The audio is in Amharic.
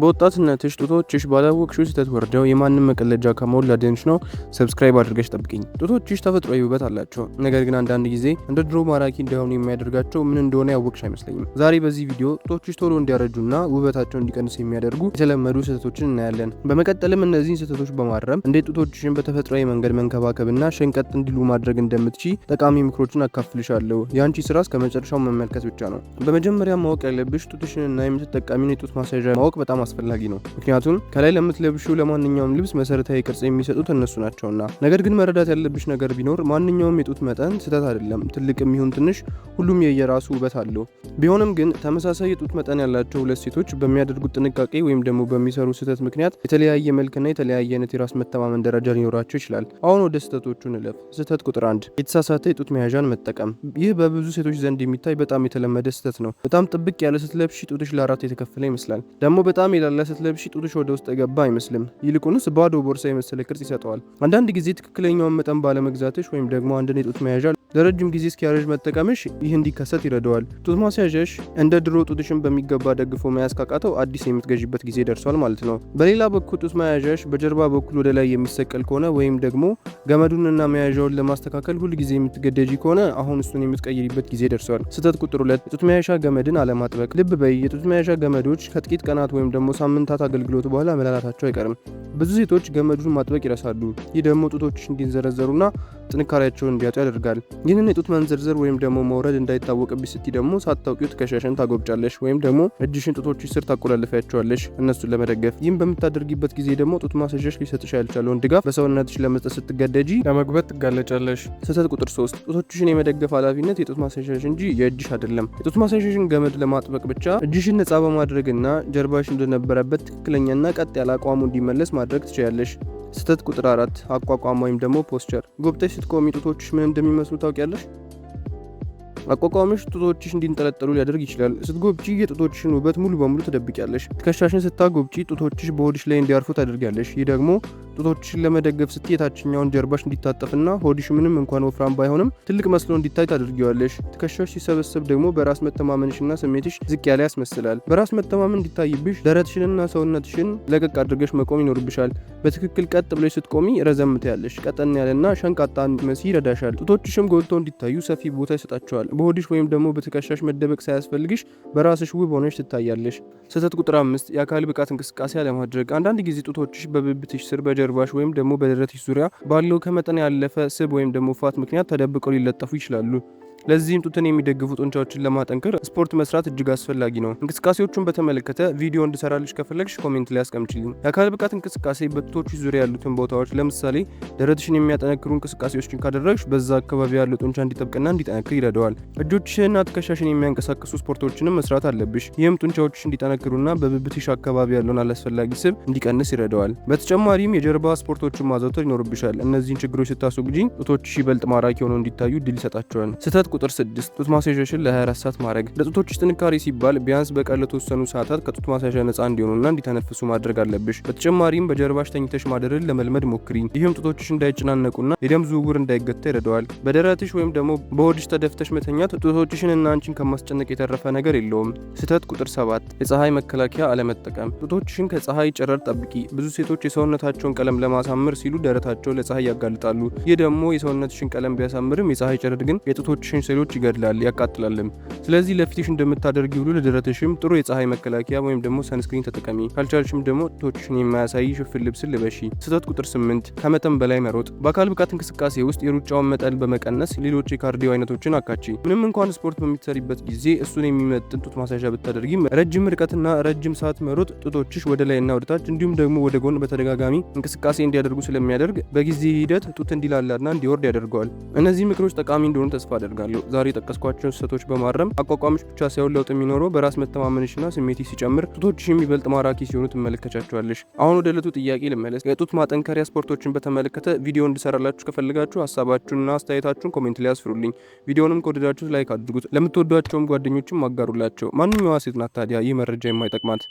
በወጣትነትሽ ጡቶችሽ ባላወቅሽው ስህተት ወርደው የማንም መቀለጃ ከመሆን ላድንሽ ነው። ሰብስክራይብ አድርገሽ ጠብቂኝ። ጡቶችሽ ተፈጥሯዊ ውበት አላቸው። ነገር ግን አንዳንድ ጊዜ እንደ ድሮ ማራኪ እንዳይሆኑ የሚያደርጋቸው ምን እንደሆነ ያወቅሽ አይመስለኝም። ዛሬ በዚህ ቪዲዮ ጡቶችሽ ቶሎ እንዲያረጁና ውበታቸው እንዲቀንስ የሚያደርጉ የተለመዱ ስህተቶችን እናያለን። በመቀጠልም እነዚህን ስህተቶች በማረም እንዴት ጡቶችሽን በተፈጥሯዊ መንገድ መንከባከብና ሸንቀጥ እንዲሉ ማድረግ እንደምትችይ ጠቃሚ ምክሮችን አካፍልሻለሁ። የአንቺ ስራ እስከ መጨረሻው መመልከት ብቻ ነው። በመጀመሪያ ማወቅ ያለብሽ ጡትሽንና የምትጠቀሚውን የጡት ማሳዣ ማወቅ በጣም አስፈላጊ ነው። ምክንያቱም ከላይ ለምትለብሺው ለማንኛውም ልብስ መሰረታዊ ቅርጽ የሚሰጡት እነሱ ናቸውና። ነገር ግን መረዳት ያለብሽ ነገር ቢኖር ማንኛውም የጡት መጠን ስህተት አይደለም። ትልቅም ይሁን ትንሽ ሁሉም የየራሱ ውበት አለው። ቢሆንም ግን ተመሳሳይ የጡት መጠን ያላቸው ሁለት ሴቶች በሚያደርጉት ጥንቃቄ ወይም ደግሞ በሚሰሩ ስህተት ምክንያት የተለያየ መልክና የተለያየ አይነት የራስ መተማመን ደረጃ ሊኖራቸው ይችላል። አሁን ወደ ስህተቶቹ እንለፍ። ስህተት ቁጥር 1 የተሳሳተ የጡት መያዣን መጠቀም። ይህ በብዙ ሴቶች ዘንድ የሚታይ በጣም የተለመደ ስህተት ነው። በጣም ጥብቅ ያለ ስትለብሺ ጡትሽ ለአራት የተከፈለ ይመስላል። ደግሞ በጣም የላላ ስትለብሺ ጡትሽ ወደ ውስጥ የገባ አይመስልም። ይልቁንስ ባዶ ቦርሳ የመሰለ ቅርጽ ይሰጠዋል። አንዳንድ ጊዜ ትክክለኛውን መጠን ባለመግዛትሽ ወይም ደግሞ አንድን የጡት መያዣ ለረጅም ጊዜ እስኪያረጅ መጠቀምሽ ይህ እንዲከሰት ይረዳዋል። ጡት ማስያዣሽ እንደ ድሮ ጡትሽን በሚገባ ደግፎ መያዝ ካቃተው አዲስ የምትገዥበት ጊዜ ደርሷል ማለት ነው። በሌላ በኩል ጡት መያዣሽ በጀርባ በኩል ወደ ላይ የሚሰቀል ከሆነ ወይም ደግሞ ገመዱንና መያዣውን ለማስተካከል ሁል ጊዜ የምትገደጂ ከሆነ አሁን እሱን የምትቀይሪበት ጊዜ ደርሷል። ስህተት ቁጥር 2 የጡት መያዣ ገመድን አለማጥበቅ። ልብ በይ፣ የጡት መያዣ ገመዶች ከጥቂት ቀናት ወይም ደግሞ ሳምንታት አገልግሎት በኋላ መላላታቸው አይቀርም። ብዙ ሴቶች ገመዱን ማጥበቅ ይረሳሉ። ይህ ደግሞ ጡቶችሽ እንዲንዘረዘሩና ጥንካሬያቸውን እንዲያጡ ያደርጋል። ይህንን የጡት መንዘርዘር ወይም ደግሞ መውረድ እንዳይታወቅብሽ ስትይ ደግሞ ሳታውቂው ትከሻሽን ታጎብጫለሽ ወይም ደግሞ እጅሽን ጡቶችሽ ስር ታቆላልፊያቸዋለሽ እነሱን ለመደገፍ። ይህም በምታደርጊበት ጊዜ ደግሞ ጡት ማስያዣሽ ሊሰጥሽ ያልቻለውን ድጋፍ በሰውነትሽ ለመስጠት ስትገደጂ ለመጉበት ትጋለጫለሽ። ስህተት ቁጥር 3 ጡቶችሽን የመደገፍ ኃላፊነት የጡት ማስያዣሽ እንጂ የእጅሽ አይደለም። የጡት ማስያዣሽን ገመድ ለማጥበቅ ብቻ እጅሽን ነጻ በማድረግና ጀርባሽ እንደነበረበት ትክክለኛና ቀጥ ያለ አቋሙ እንዲመለስ ማድረግ ትችያለሽ። ስህተት ቁጥር 4 አቋቋም ወይም ደግሞ ፖስቸር። ጎብጠሽ ስትቆሚ ጡቶችሽ ምን እንደሚመስሉ ታውቂያለሽ? አቋቋምሽ ጡቶችሽ እንዲንጠለጠሉ ሊያደርግ ይችላል። ስትጎብጪ የጡቶችሽን ውበት ሙሉ በሙሉ ትደብቂያለሽ። ትከሻሽን ስታጎብጪ ጡቶችሽ በሆድሽ ላይ እንዲያርፉ ታደርጊያለሽ። ይህ ደግሞ ጡቶችሽን ለመደገፍ ስትይ የታችኛውን ጀርባሽ እንዲታጠፍና ሆድሽ ምንም እንኳን ወፍራም ባይሆንም ትልቅ መስሎ እንዲታይ ታደርጊዋለሽ። ትከሻሽ ሲሰበሰብ ደግሞ በራስ መተማመንሽና ስሜትሽ ዝቅ ያለ ያስመስላል። በራስ መተማመን እንዲታይብሽ ደረትሽንና ሰውነትሽን ለቀቅ አድርገሽ መቆም ይኖርብሻል። በትክክል ቀጥ ብለሽ ስትቆሚ ረዘም ትያለሽ። ቀጠን ያለና ሸንቃጣ እንድትመስይ ይረዳሻል። ጡቶችሽም ጎልተው እንዲታዩ ሰፊ ቦታ ይሰጣቸዋል። በሆድሽ ወይም ደግሞ በትከሻሽ መደበቅ ሳያስፈልግሽ በራስሽ ውብ ሆነሽ ትታያለሽ። ስህተት ቁጥር 5 የአካል ብቃት እንቅስቃሴ አለማድረግ። አንዳንድ ጊዜ ጡቶችሽ በብብትሽ ስር በጀርባሽ ወይም ደግሞ በደረትሽ ዙሪያ ባለው ከመጠን ያለፈ ስብ ወይም ደግሞ ፋት ምክንያት ተደብቀው ሊለጠፉ ይችላሉ። ለዚህም ጡትን የሚደግፉ ጡንቻዎችን ለማጠንከር ስፖርት መስራት እጅግ አስፈላጊ ነው። እንቅስቃሴዎቹን በተመለከተ ቪዲዮ እንድሰራልሽ ከፈለግሽ ኮሜንት ላይ አስቀምጪልኝ። የአካል ብቃት እንቅስቃሴ በጡቶች ዙሪያ ያሉትን ቦታዎች ለምሳሌ ደረትሽን የሚያጠነክሩ እንቅስቃሴዎችን ካደረግሽ በዛ አካባቢ ያለው ጡንቻ እንዲጠብቅና እንዲጠነክር ይረዳዋል። እጆችሽንና ትከሻሽን የሚያንቀሳቅሱ ስፖርቶችንም መስራት አለብሽ። ይህም ጡንቻዎችሽ እንዲጠነክሩና በብብትሽ አካባቢ ያለውን አላስፈላጊ ስብ እንዲቀንስ ይረዳዋል። በተጨማሪም የጀርባ ስፖርቶችን ማዘውተር ይኖርብሻል። እነዚህን ችግሮች ስታስወግጂ ጡቶችሽ ይበልጥ ማራኪ ሆነው እንዲታዩ ድል ይሰጣቸዋል። ስህተት ቁጥር 6 ጡት ማስያዣሽን ለ24 ሰዓት ማድረግ። ለጡቶችሽ ጥንካሬ ሲባል ቢያንስ በቀን ለተወሰኑ ሰዓታት ከጡት ማስያዣ ነፃ እንዲሆኑና እንዲተነፍሱ ማድረግ አለብሽ። በተጨማሪም በጀርባሽ ተኝተሽ ማደርን ለመልመድ ሞክሪ። ይህም ጡቶችሽ እንዳይጨናነቁና የደም ዝውውር እንዳይገታ ይረዳዋል። በደረትሽ ወይም ደግሞ በሆድሽ ተደፍተሽ መተኛት ጡቶችሽንና አንቺን ከማስጨነቅ የተረፈ ነገር የለውም። ስህተት ቁጥር 7 የፀሐይ መከላከያ አለመጠቀም። ጡቶችሽን ከፀሐይ ጨረር ጠብቂ። ብዙ ሴቶች የሰውነታቸውን ቀለም ለማሳመር ሲሉ ደረታቸውን ለፀሐይ ያጋልጣሉ። ይህ ደግሞ የሰውነትሽን ቀለም ቢያሳምርም የፀሐይ ጨረር ግን የጡቶችሽን ሴሎች ይገድላል ያቃጥላልም። ስለዚህ ለፊትሽ እንደምታደርጊ ሁሉ ለደረትሽም ጥሩ የፀሐይ መከላከያ ወይም ደግሞ ሰንስክሪን ተጠቀሚ። ካልቻልሽም ደግሞ ጡቶችሽን የማያሳይ ሽፍን ልብስ ልበሺ። ስህተት ቁጥር 8 ከመጠን በላይ መሮጥ። በአካል ብቃት እንቅስቃሴ ውስጥ የሩጫውን መጠን በመቀነስ ሌሎች የካርዲዮ አይነቶችን አካቺ። ምንም እንኳን ስፖርት በምትሰሪበት ጊዜ እሱን የሚመጥን ጡት ማስያዣ ብታደርጊም ረጅም ርቀትና ረጅም ሰዓት መሮጥ ጡቶችሽ ወደ ላይና ወደ ታች እንዲሁም ደግሞ ወደ ጎን በተደጋጋሚ እንቅስቃሴ እንዲያደርጉ ስለሚያደርግ በጊዜ ሂደት ጡት እንዲላላና እንዲወርድ ያደርገዋል። እነዚህ ምክሮች ጠቃሚ እንደሆኑ ተስፋ አደርጋለሁ። ዛሬ የጠቀስኳቸውን ስህተቶች በማረም አቋቋምሽ ብቻ ሳይሆን ለውጥ የሚኖረው በራስ መተማመንሽና ስሜትሽ ሲጨምር ጡቶችሽ የሚበልጥ ማራኪ ሲሆኑ ትመለከቻቸዋለሽ። አሁን ወደ ዕለቱ ጥያቄ ልመለስ። የጡት ማጠንከሪያ ስፖርቶችን በተመለከተ ቪዲዮ እንድሰራላችሁ ከፈለጋችሁ ሀሳባችሁንና አስተያየታችሁን ኮሜንት ላይ አስፍሩልኝ። ቪዲዮንም ከወደዳችሁት ላይክ አድርጉት። ለምትወዷቸውም ጓደኞችም አጋሩላቸው። ማንኛዋ ሴት ናት ታዲያ ይህ መረጃ የማይጠቅማት?